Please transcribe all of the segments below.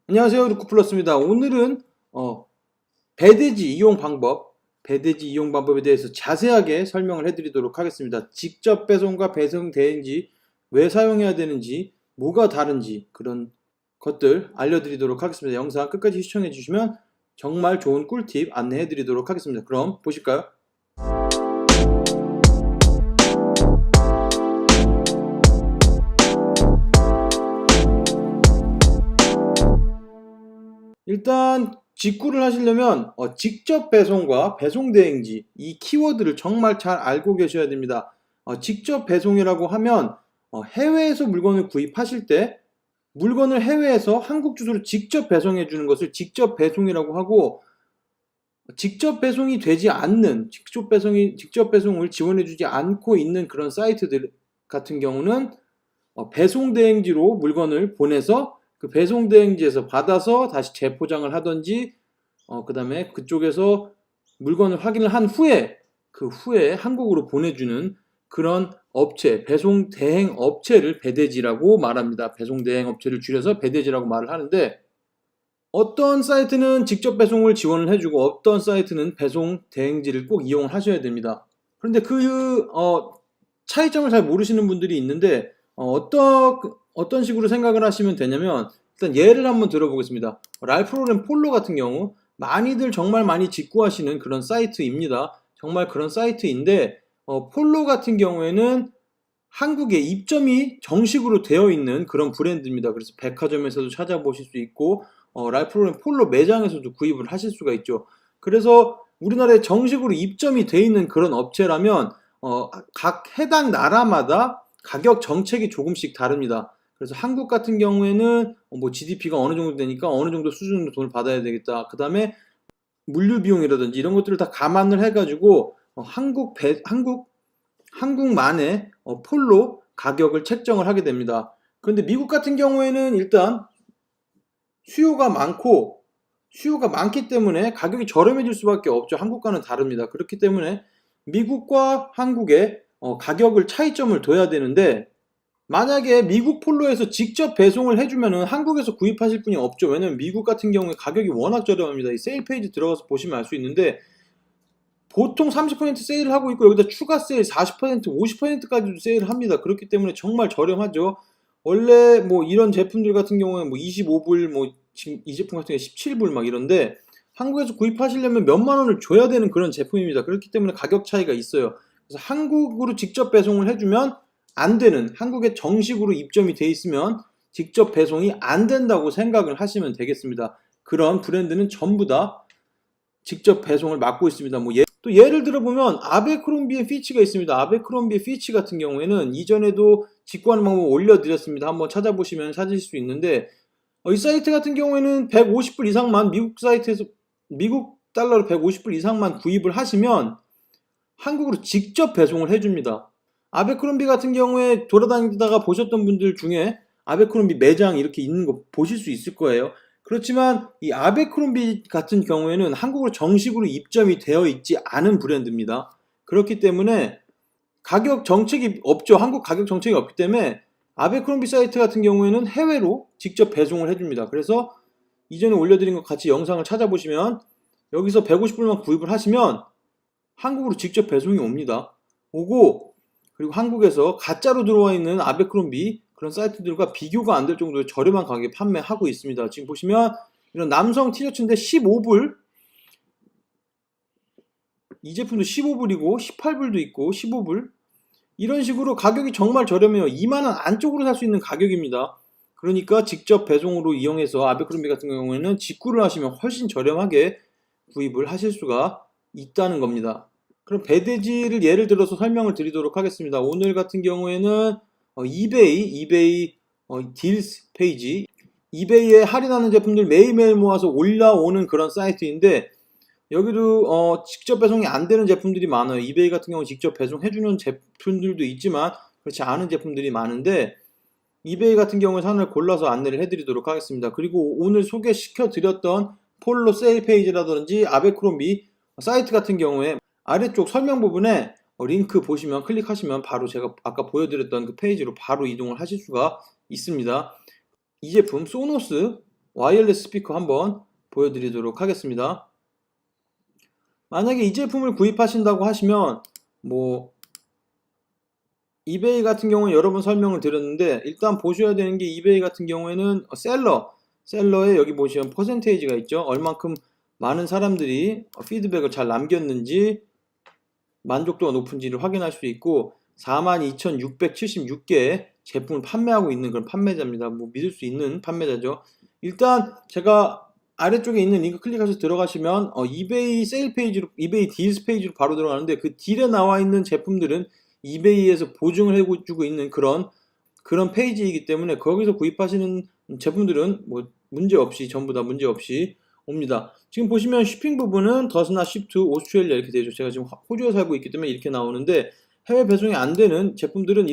안녕하세요, 루크플러스입니다. 오늘은 배대지 이용 방법에 대해서 자세하게 설명을 해드리도록 하겠습니다. 직접 배송과 배송 대행지 왜 사용해야 되는지, 뭐가 다른지 그런 것들 알려드리도록 하겠습니다. 영상 끝까지 시청해 주시면 정말 좋은 꿀팁 안내해 드리도록 하겠습니다. 그럼 보실까요? 일단 직구를 하시려면 직접 배송과 배송 대행지 이 키워드를 정말 잘 알고 계셔야 됩니다. 직접 배송이라고 하면 해외에서 물건을 구입하실 때 물건을 해외에서 한국 주소로 직접 배송해 주는 것을 직접 배송이라고 하고, 직접 배송이 되지 않는 직접 배송을 지원해 주지 않고 있는 그런 사이트들 같은 경우는 배송 대행지로 물건을 보내서 그 배송 대행지에서 받아서 다시 재포장을 하든지, 그 다음에 그쪽에서 물건을 확인을 한 후에 그 후에 한국으로 보내주는 그런 업체, 배송 대행 업체를 배대지라고 말합니다. 배송 대행 업체를 줄여서 배대지라고 말을 하는데, 어떤 사이트는 직접 배송을 지원을 해주고 어떤 사이트는 배송 대행지를 꼭 이용을 하셔야 됩니다. 그런데 그 차이점을 잘 모르시는 분들이 있는데, 어떤 식으로 생각을 하시면 되냐면, 일단 예를 한번 들어보겠습니다. 랄프 로렌 폴로 같은 경우 많이들 정말 많이 직구하시는 그런 사이트입니다. 정말 그런 사이트인데, 폴로 같은 경우에는 한국에 입점이 정식으로 되어 있는 그런 브랜드입니다. 그래서 백화점에서도 찾아보실 수 있고, 랄프 로렌 폴로 매장에서도 구입을 하실 수가 있죠. 그래서 우리나라에 정식으로 입점이 되어 있는 그런 업체라면 각 해당 나라마다 가격 정책이 조금씩 다릅니다. 그래서 한국 같은 경우에는 뭐 GDP가 어느 정도 되니까 어느 정도 수준으로 돈을 받아야 되겠다. 그 다음에 물류 비용이라든지 이런 것들을 다 감안을 해가지고 한국만의 폴로 가격을 책정을 하게 됩니다. 그런데 미국 같은 경우에는 일단 수요가 많기 때문에 가격이 저렴해질 수밖에 없죠. 한국과는 다릅니다. 그렇기 때문에 미국과 한국의 가격을 차이점을 둬야 되는데, 만약에 미국 폴로에서 직접 배송을 해주면은 한국에서 구입하실 분이 없죠. 왜냐면 미국 같은 경우에 가격이 워낙 저렴합니다. 이 세일 페이지 들어가서 보시면 알 수 있는데, 보통 30% 세일을 하고 있고 여기다 추가 세일 40%, 50%까지도 세일을 합니다. 그렇기 때문에 정말 저렴하죠. 원래 뭐 이런 제품들 같은 경우에 뭐 25불, 뭐 지금 이 제품 같은 경우에 17불 막 이런데, 한국에서 구입하시려면 몇만 원을 줘야 되는 그런 제품입니다. 그렇기 때문에 가격 차이가 있어요. 그래서 한국으로 직접 배송을 해주면 안 되는, 한국에 정식으로 입점이 돼 있으면 직접 배송이 안 된다고 생각을 하시면 되겠습니다. 그런 브랜드는 전부 다 직접 배송을 맡고 있습니다. 또 예를 들어보면 아베크롬비의 피치가 있습니다. 아베크롬비의 피치 같은 경우에는 이전에도 직구하는 방법 올려드렸습니다. 한번 찾아보시면 찾으실 수 있는데, 이 사이트 같은 경우에는 150불 이상만 미국 달러로 150불 이상만 구입을 하시면 한국으로 직접 배송을 해줍니다. 아베크롬비 같은 경우에 돌아다니다가 보셨던 분들 중에 아베크롬비 매장 이렇게 있는 거 보실 수 있을 거예요. 그렇지만 이 아베크롬비 같은 경우에는 한국으로 정식으로 입점이 되어 있지 않은 브랜드입니다. 그렇기 때문에 가격 정책이 없죠. 한국 가격 정책이 없기 때문에 아베크롬비 사이트 같은 경우에는 해외로 직접 배송을 해줍니다. 그래서 이전에 올려드린 것 같이 영상을 찾아보시면 여기서 150불만 구입을 하시면 한국으로 직접 배송이 옵니다. 오고, 그리고 한국에서 가짜로 들어와 있는 아베크롬비 그런 사이트들과 비교가 안 될 정도의 저렴한 가격에 판매하고 있습니다. 지금 보시면 이런 남성 티셔츠인데 15불, 이 제품도 15불이고 18불도 있고 15불, 이런 식으로 가격이 정말 저렴해요. 2만원 안쪽으로 살 수 있는 가격입니다. 그러니까 직접 배송으로 이용해서 아베크롬비 같은 경우에는 직구를 하시면 훨씬 저렴하게 구입을 하실 수가 있다는 겁니다. 그럼 배대지를 예를 들어서 설명을 드리도록 하겠습니다. 오늘 같은 경우에는 이베이 딜스 페이지, 이베이에 할인하는 제품들 매일매일 모아서 올라오는 그런 사이트인데, 여기도 직접 배송이 안 되는 제품들이 많아요. 이베이 같은 경우 직접 배송해주는 제품들도 있지만 그렇지 않은 제품들이 많은데, 이베이 같은 경우에 하나를 골라서 안내를 해드리도록 하겠습니다. 그리고 오늘 소개시켜드렸던 폴로 세일 페이지라든지 아베크롬비 사이트 같은 경우에 아래쪽 설명 부분에 링크 보시면 클릭하시면 바로 제가 아까 보여드렸던 그 페이지로 바로 이동을 하실 수가 있습니다. 이 제품 소노스 와이어리스 스피커 한번 보여드리도록 하겠습니다. 만약에 이 제품을 구입하신다고 하시면 뭐 이베이 같은 경우는 여러 번 설명을 드렸는데, 일단 보셔야 되는 게 이베이 같은 경우에는 셀러에 여기 보시면 퍼센테이지가 있죠. 얼만큼 많은 사람들이 피드백을 잘 남겼는지, 만족도가 높은지를 확인할 수 있고, 42,676개의 제품을 판매하고 있는 그런 판매자입니다. 뭐 믿을 수 있는 판매자죠. 일단 제가 아래쪽에 있는 링크 클릭해서 들어가시면 이베이 세일 페이지로, 이베이 딜스 페이지로 바로 들어가는데, 그 딜에 나와 있는 제품들은 이베이에서 보증을 해주고 있는 그런 페이지이기 때문에 거기서 구입하시는 제품들은 뭐 문제없이, 전부 다 문제없이 옵니다. 지금 보시면 쇼핑 부분은 does not ship to Australia 이렇게 되죠. 제가 지금 호주에 살고 있기 때문에 이렇게 나오는데, 해외 배송이 안 되는 제품들은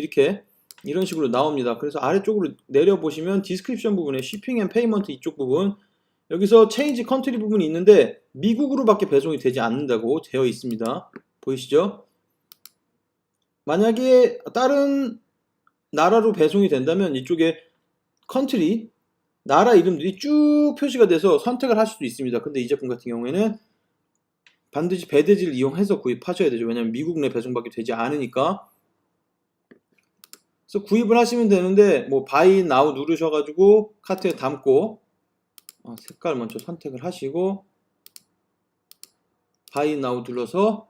이런 식으로 나옵니다. 그래서 아래쪽으로 내려보시면 디스크립션 부분에 shipping and payment 이쪽 부분, 여기서 change country 부분이 있는데 미국으로밖에 배송이 되지 않는다고 되어 있습니다. 보이시죠? 만약에 다른 나라로 배송이 된다면 이쪽에 컨트리, 나라 이름들이 쭉 표시가 돼서 선택을 하실 수 있습니다. 근데 이 제품 같은 경우에는 반드시 배대지를 이용해서 구입하셔야 되죠. 왜냐면 미국 내 배송밖에 되지 않으니까. 그래서 구입을 하시면 되는데, 뭐 buy now 누르셔가지고 카트에 담고, 색깔 먼저 선택을 하시고 buy now 눌러서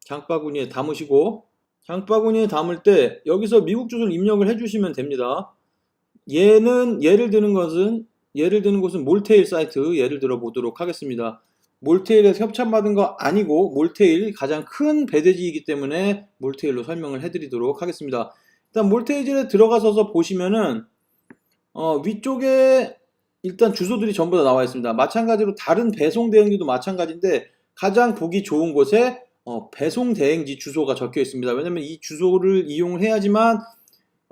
장바구니에 담으시고, 장바구니에 담을 때 여기서 미국 주소를 입력을 해주시면 됩니다. 예를 드는 곳은 몰테일 사이트 예를 들어 보도록 하겠습니다. 몰테일에서 협찬받은 거 아니고 몰테일 가장 큰 배대지이기 때문에 몰테일로 설명을 해드리도록 하겠습니다. 일단 몰테일에 들어가서 보시면은 위쪽에 일단 주소들이 전부 다 나와 있습니다. 마찬가지로 다른 배송 대행지도 마찬가지인데, 가장 보기 좋은 곳에 배송 대행지 주소가 적혀 있습니다. 왜냐면 이 주소를 이용을 해야지만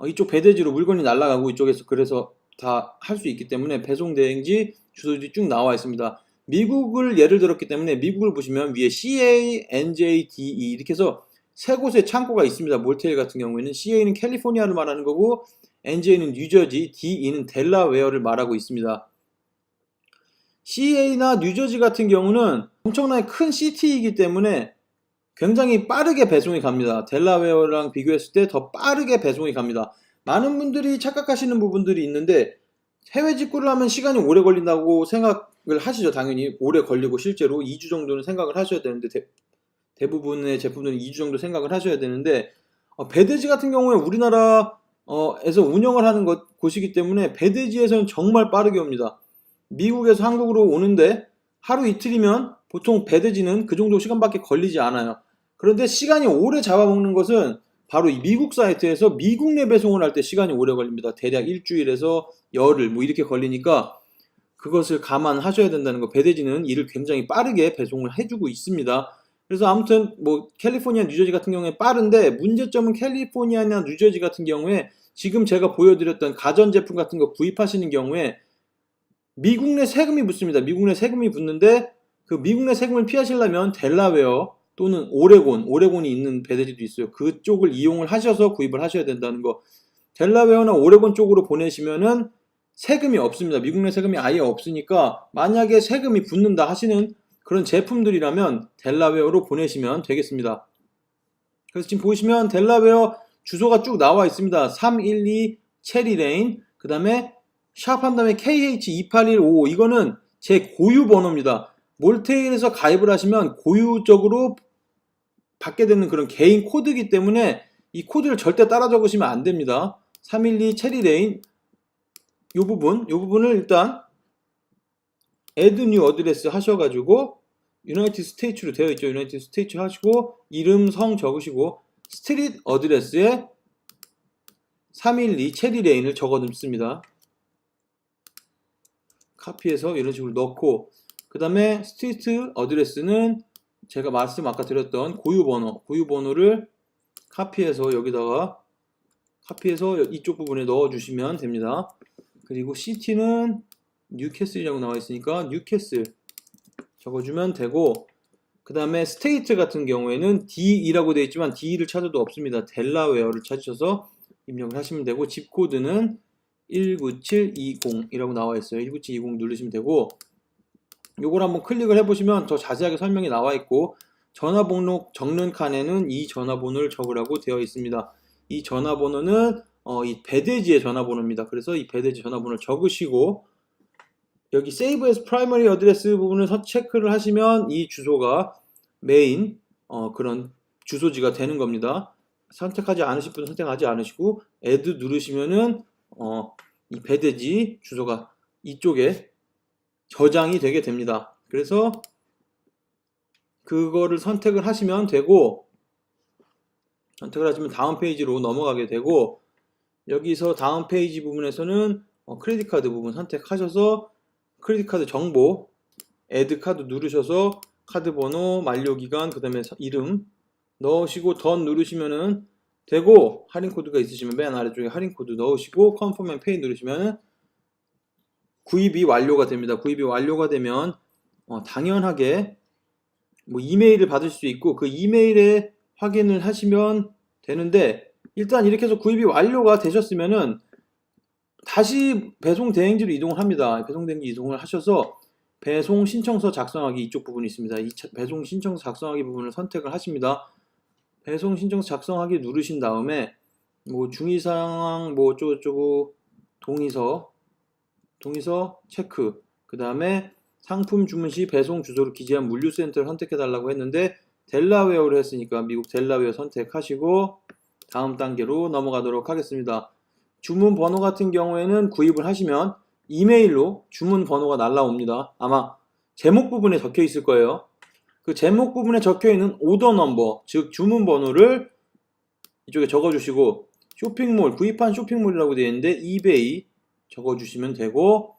이쪽 배대지로 물건이 날아가고 이쪽에서 그래서 다 할 수 있기 때문에 배송 대행지 주소들이 쭉 나와 있습니다. 미국을 예를 들었기 때문에 미국을 보시면 위에 CA, NJ, DE 이렇게 해서 세 곳의 창고가 있습니다. 몰테일 같은 경우에는 CA는 캘리포니아를 말하는 거고, NJ는 뉴저지, DE는 델라웨어를 말하고 있습니다. CA나 뉴저지 같은 경우는 엄청나게 큰 시티이기 때문에 굉장히 빠르게 배송이 갑니다. 델라웨어랑 비교했을 때 더 빠르게 배송이 갑니다. 많은 분들이 착각하시는 부분들이 있는데, 해외 직구를 하면 시간이 오래 걸린다고 생각을 하시죠. 당연히 오래 걸리고 실제로 2주 정도는 생각을 하셔야 되는데, 대부분의 제품들은 2주 정도 생각을 하셔야 되는데, 배대지 같은 경우에 우리나라에서 운영을 하는 곳이기 때문에 배대지에서는 정말 빠르게 옵니다. 미국에서 한국으로 오는데 하루 이틀이면 보통 배대지는 그 정도 시간밖에 걸리지 않아요. 그런데 시간이 오래 잡아먹는 것은 바로 이 미국 사이트에서 미국 내 배송을 할 때 시간이 오래 걸립니다. 대략 일주일에서 열흘 뭐 이렇게 걸리니까 그것을 감안하셔야 된다는 거. 배대지는 이를 굉장히 빠르게 배송을 해주고 있습니다. 그래서 아무튼 뭐 캘리포니아, 뉴저지 같은 경우에 빠른데, 문제점은 캘리포니아나 뉴저지 같은 경우에 지금 제가 보여드렸던 가전제품 같은 거 구입하시는 경우에 미국 내 세금이 붙습니다. 미국 내 세금이 붙는데, 그 미국 내 세금을 피하시려면 델라웨어 또는 오레곤이 있는 배대지도 있어요. 그쪽을 이용을 하셔서 구입을 하셔야 된다는 거. 델라웨어나 오레곤 쪽으로 보내시면은 세금이 없습니다. 미국 내 세금이 아예 없으니까 만약에 세금이 붙는다 하시는 그런 제품들이라면 델라웨어로 보내시면 되겠습니다. 그래서 지금 보시면 델라웨어 주소가 쭉 나와 있습니다. 312 체리레인, 그 다음에 샵한 다음에 KH28155, 이거는 제 고유 번호입니다. 몰테일에서 가입을 하시면 고유적으로 받게 되는 그런 개인 코드이기 때문에 이 코드를 절대 따라 적으시면 안 됩니다. 312 체리레인 요 부분을 일단 add new address 하셔가지고 유나이티드 스테이츠로 되어 있죠. 유나이티드 스테이츠 하시고 이름, 성 적으시고 스트릿 어드레스에 312 체리레인을 적어 넣습니다. 카피해서 이런 식으로 넣고, 그 다음에 스트리트 어드레스는 제가 아까 드렸던 고유번호를 카피해서 여기다가 이쪽 부분에 넣어 주시면 됩니다. 그리고 시티는 뉴캐슬이라고 나와 있으니까 뉴캐슬 적어주면 되고, 그 다음에 스테이트 같은 경우에는 DE라고 되어 있지만 DE를 찾아도 없습니다. 델라웨어를 찾으셔서 입력을 하시면 되고, 집 코드는 19720이라고 나와 있어요. 19720 누르시면 되고, 요걸 한번 클릭을 해보시면 더 자세하게 설명이 나와 있고, 전화번호 적는 칸에는 이 전화번호를 적으라고 되어 있습니다. 이 전화번호는 이 배대지의 전화번호입니다. 그래서 이 배대지 전화번호를 적으시고, 여기 Save as Primary Address 부분을 체크를 하시면 이 주소가 메인 그런 주소지가 되는 겁니다. 선택하지 않으실 분은 선택하지 않으시고 Add 누르시면은 이 배대지 주소가 이쪽에 저장이 되게 됩니다. 그래서 그거를 선택을 하시면 되고, 선택을 하시면 다음 페이지로 넘어가게 되고, 여기서 다음 페이지 부분에서는 크레딧 카드 부분 선택하셔서 크레딧 카드 정보 애드 카드 누르셔서 카드 번호, 만료 기간, 그 다음에 이름 넣으시고 던 누르시면은 되고, 할인 코드가 있으시면 맨 아래쪽에 할인 코드 넣으시고 컨펌 앤 페이 누르시면은 구입이 완료가 됩니다. 구입이 완료가 되면 당연하게 뭐 이메일을 받을 수 있고 그 이메일에 확인을 하시면 되는데, 일단 이렇게 해서 구입이 완료가 되셨으면은 다시 배송 대행지로 이동을 합니다. 배송 대행지 이동을 하셔서 배송 신청서 작성하기 이쪽 부분이 있습니다. 이 배송 신청서 작성하기 부분을 선택을 하십니다. 배송 신청서 작성하기 누르신 다음에 뭐 중의사항 뭐 어쩌고저쩌고 동의서 체크, 그 다음에 상품 주문 시 배송 주소를 기재한 물류센터를 선택해 달라고 했는데 델라웨어로 했으니까 미국 델라웨어 선택하시고 다음 단계로 넘어가도록 하겠습니다. 주문 번호 같은 경우에는 구입을 하시면 이메일로 주문 번호가 날라옵니다. 아마 제목 부분에 적혀 있을 거예요. 그 제목 부분에 적혀 있는 오더 넘버, 즉 주문 번호를 이쪽에 적어주시고, 쇼핑몰, 구입한 쇼핑몰이라고 되어 있는데 이베이 적어주시면 되고,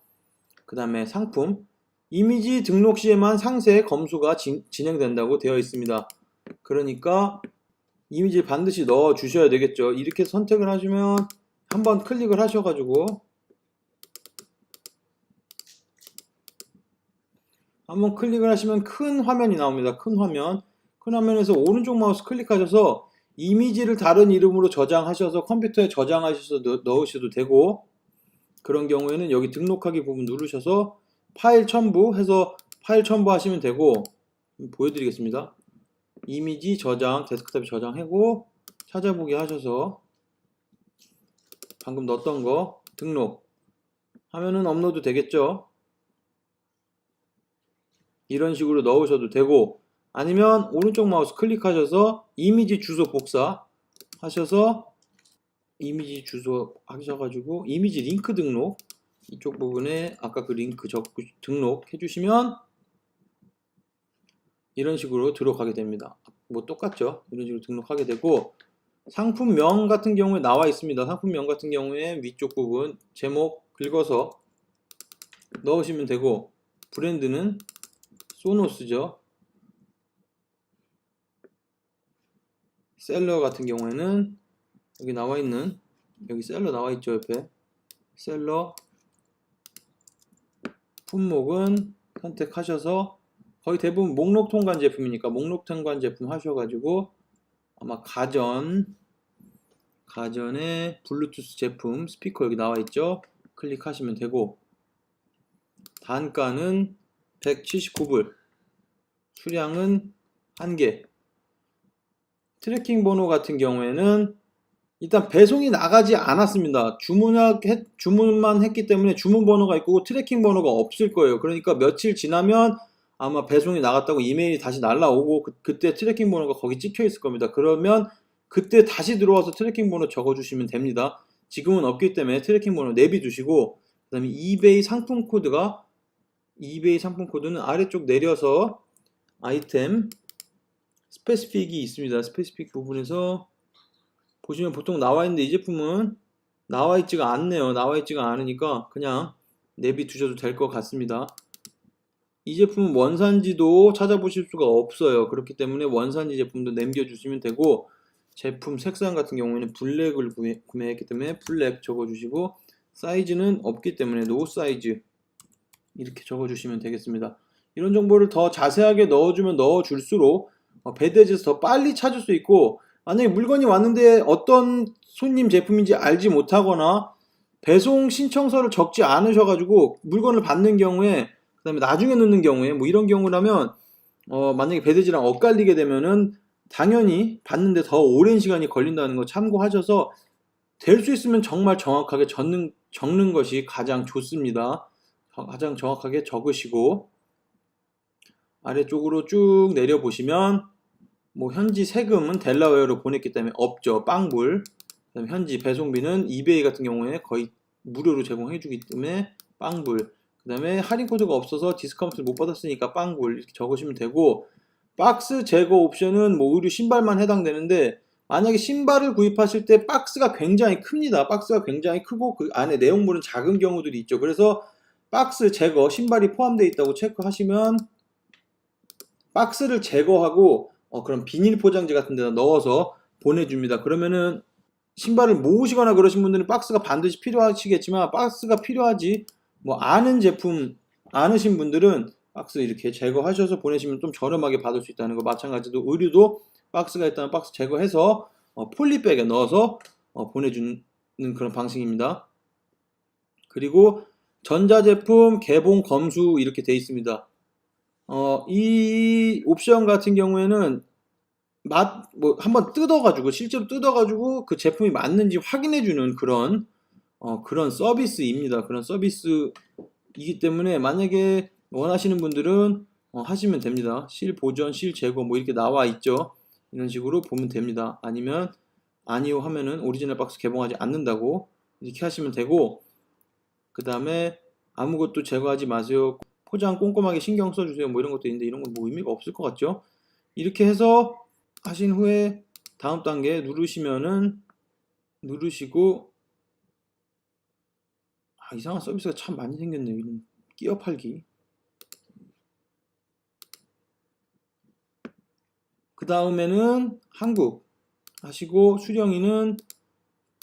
그 다음에 상품, 이미지 등록 시에만 상세 검수가 진행된다고 되어 있습니다. 그러니까 이미지를 반드시 넣어 주셔야 되겠죠. 이렇게 선택을 하시면 한번 클릭을 하셔가지고 한번 클릭을 하시면 큰 화면이 나옵니다. 큰 화면에서 오른쪽 마우스 클릭하셔서 이미지를 다른 이름으로 저장하셔서 컴퓨터에 저장하셔서 넣으셔도 되고, 그런 경우에는 여기 등록하기 부분 누르셔서 파일 첨부해서 파일 첨부하시면 되고, 보여드리겠습니다. 이미지 저장, 데스크탑에 저장하고 찾아보기 하셔서 방금 넣었던 거 등록 하면은 업로드 되겠죠. 이런 식으로 넣으셔도 되고, 아니면 오른쪽 마우스 클릭하셔서 이미지 주소 복사 하셔서 이미지 주소 하셔가지고 이미지 링크 등록, 이쪽 부분에 아까 그 링크 등록 해주시면 이런 식으로 들어가게 됩니다. 뭐 똑같죠. 이런 식으로 등록하게 되고, 상품명 같은 경우에 나와 있습니다. 상품명 같은 경우에 위쪽 부분 제목 긁어서 넣으시면 되고, 브랜드는 소노스죠. 셀러 같은 경우에는 여기 나와 있는, 여기 셀러 나와 있죠. 옆에 셀러 품목은 선택하셔서, 거의 대부분 목록 통관 제품이니까 목록 통관 제품 하셔가지고 아마 가전의 블루투스 제품 스피커 여기 나와 있죠. 클릭하시면 되고, 단가는 179불, 수량은 1개. 트래킹 번호 같은 경우에는 일단 배송이 나가지 않았습니다. 주문만 했기 때문에 주문 번호가 있고 트래킹 번호가 없을 거예요. 그러니까 며칠 지나면 아마 배송이 나갔다고 이메일이 다시 날라오고 그때 트래킹 번호가 거기 찍혀 있을 겁니다. 그러면 그때 다시 들어와서 트래킹 번호 적어주시면 됩니다. 지금은 없기 때문에 트래킹 번호 내비두시고, 그 다음에 이베이 상품 코드는 아래쪽 내려서 아이템 스페시픽이 있습니다. 스페시픽 부분에서 보시면 보통 나와 있는데 이 제품은 나와 있지가 않네요. 나와 있지가 않으니까 그냥 내비두셔도 될 것 같습니다. 이 제품은 원산지도 찾아보실 수가 없어요. 그렇기 때문에 원산지 제품도 남겨주시면 되고, 제품 색상 같은 경우에는 블랙을 구매했기 때문에 블랙 적어주시고, 사이즈는 없기 때문에 노 사이즈 이렇게 적어주시면 되겠습니다. 이런 정보를 더 자세하게 넣어주면 넣어줄수록 배대지에서 더 빨리 찾을 수 있고, 만약에 물건이 왔는데 어떤 손님 제품인지 알지 못하거나 배송 신청서를 적지 않으셔가지고 물건을 받는 경우에, 그 다음에 나중에 넣는 경우에, 뭐 이런 경우라면 만약에 배대지랑 엇갈리게 되면은 당연히 받는데 더 오랜 시간이 걸린다는 거 참고하셔서 될 수 있으면 정말 정확하게 적는 것이 가장 좋습니다. 가장 정확하게 적으시고, 아래쪽으로 쭉 내려보시면 뭐 현지 세금은 델라웨어로 보냈기 때문에 없죠. 빵불. 그다음에 현지 배송비는 이베이 같은 경우에 거의 무료로 제공해주기 때문에 빵불. 그 다음에 할인 코드가 없어서 디스카운트를 못 받았으니까 빵불 이렇게 적으시면 되고, 박스 제거 옵션은 뭐 의류 신발만 해당되는데, 만약에 신발을 구입하실 때 박스가 굉장히 큽니다. 박스가 굉장히 크고 그 안에 내용물은 작은 경우들이 있죠. 그래서 박스 제거, 신발이 포함되어 있다고 체크하시면 박스를 제거하고 그런 비닐 포장지 같은 데다 넣어서 보내줍니다. 그러면은 신발을 모으시거나 그러신 분들은 박스가 반드시 필요하시겠지만, 박스가 필요하지 뭐 아는 제품 않으신 분들은 박스 이렇게 제거하셔서 보내시면 좀 저렴하게 받을 수 있다는 거. 마찬가지로 의류도 박스가 있다면 박스 제거해서 폴리백에 넣어서 보내주는 그런 방식입니다. 그리고 전자제품 개봉 검수 이렇게 돼 있습니다. 이 옵션 같은 경우에는 뭐 한번 뜯어가지고, 실제로 뜯어가지고 그 제품이 맞는지 확인해주는 그런 서비스입니다. 그런 서비스이기 때문에 만약에 원하시는 분들은 하시면 됩니다. 실 보전, 실 제거 뭐 이렇게 나와 있죠. 이런 식으로 보면 됩니다. 아니면 아니요 하면은 오리지널 박스 개봉하지 않는다고 이렇게 하시면 되고, 그 다음에 아무것도 제거하지 마세요, 포장 꼼꼼하게 신경 써주세요, 뭐 이런 것도 있는데 이런 건 뭐 의미가 없을 것 같죠. 이렇게 해서 하신 후에 다음 단계 누르시고, 이상한 서비스가 참 많이 생겼네요. 이런 끼어 팔기. 그 다음에는 한국 하시고, 수령인은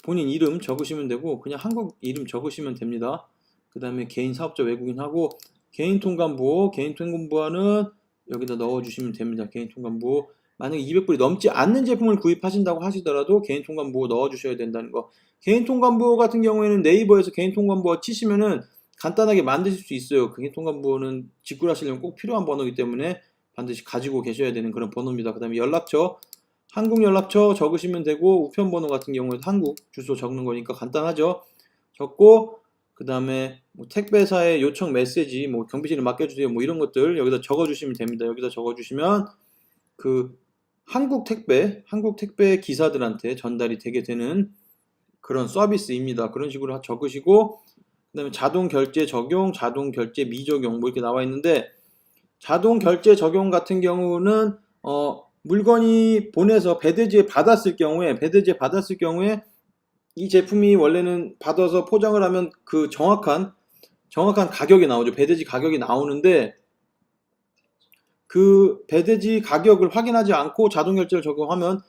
본인 이름 적으시면 되고 그냥 한국 이름 적으시면 됩니다. 그 다음에 개인 사업자 외국인 하고, 개인 통관부호는 여기다 넣어주시면 됩니다. 개인 통관부호. 만약에 200불이 넘지 않는 제품을 구입하신다고 하시더라도 개인 통관부호 넣어주셔야 된다는 거. 개인 통관부호 같은 경우에는 네이버에서 개인 통관부호 치시면은 간단하게 만드실 수 있어요. 개인 통관부호는 직구하시려면 꼭 필요한 번호이기 때문에 반드시 가지고 계셔야 되는 그런 번호입니다. 그 다음에 연락처, 한국 연락처 적으시면 되고, 우편번호 같은 경우에도 한국 주소 적는 거니까 간단하죠. 적고, 그 다음에 뭐 택배사의 요청 메시지, 뭐 경비실에 맡겨주세요, 뭐 이런 것들 여기다 적어주시면 됩니다. 여기다 적어주시면 그 한국 택배 기사들한테 전달이 되게 되는 그런 서비스입니다. 그런 식으로 적으시고, 그 다음에 자동 결제 적용, 자동 결제 미적용 뭐 이렇게 나와 있는데, 자동 결제 적용 같은 경우는 물건이 보내서 배대지에 받았을 경우에 이 제품이 원래는 받아서 포장을 하면 그 정확한 가격이 나오죠. 배대지 가격이 나오는데, 그 배대지 가격을 확인하지 않고 자동 결제를 적용하면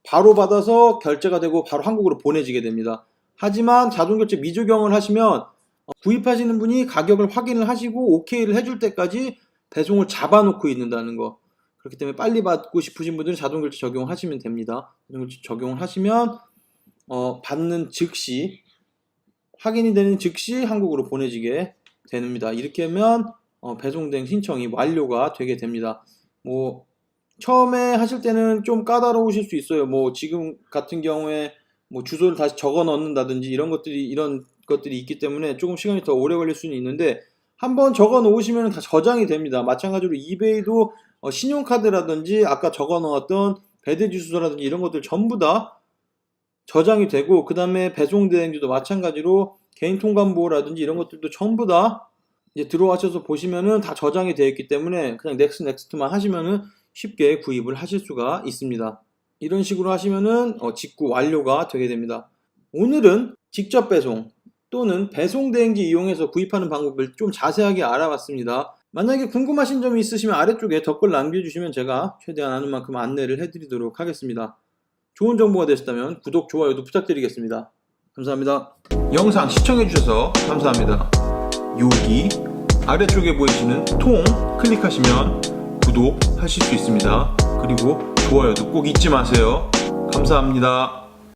바로 받아서 결제가 되고 바로 한국으로 보내지게 됩니다. 하지만 자동 결제 미적용을 하시면 구입하시는 분이 가격을 확인을 하시고 오케이를 해줄 때까지 배송을 잡아놓고 있는다는 거. 그렇기 때문에 빨리 받고 싶으신 분들은 자동 결제 적용하시면 됩니다. 자동 결제 적용을 하시면 받는 즉시, 확인이 되는 즉시 한국으로 보내지게 됩니다. 이렇게 하면 배송된 신청이 완료가 되게 됩니다. 뭐 처음에 하실 때는 좀 까다로우실 수 있어요. 뭐 지금 같은 경우에 뭐 주소를 다시 적어 넣는다든지 이런 것들이 있기 때문에 조금 시간이 더 오래 걸릴 수는 있는데, 한번 적어 놓으시면 다 저장이 됩니다. 마찬가지로 이베이도 신용카드라든지 아까 적어 놓았던 배대지 주소라든지 이런 것들 전부 다 저장이 되고, 그 다음에 배송 대행지도 마찬가지로 개인 통관부호라든지 이런 것들도 전부 다 이제 들어와셔서 보시면은 다 저장이 되어 있기 때문에 그냥 넥스트만 하시면은 쉽게 구입을 하실 수가 있습니다. 이런 식으로 하시면은 직구 완료가 되게 됩니다. 오늘은 직접 배송 또는 배송 대행지 이용해서 구입하는 방법을 좀 자세하게 알아봤습니다. 만약에 궁금하신 점이 있으시면 아래쪽에 댓글 남겨주시면 제가 최대한 아는 만큼 안내를 해드리도록 하겠습니다. 좋은 정보가 되셨다면 구독, 좋아요도 부탁드리겠습니다. 감사합니다. 영상 시청해주셔서 감사합니다. 여기 아래쪽에 보이시는 통 클릭하시면 구독하실 수 있습니다. 그리고 좋아요도 꼭 잊지 마세요. 감사합니다.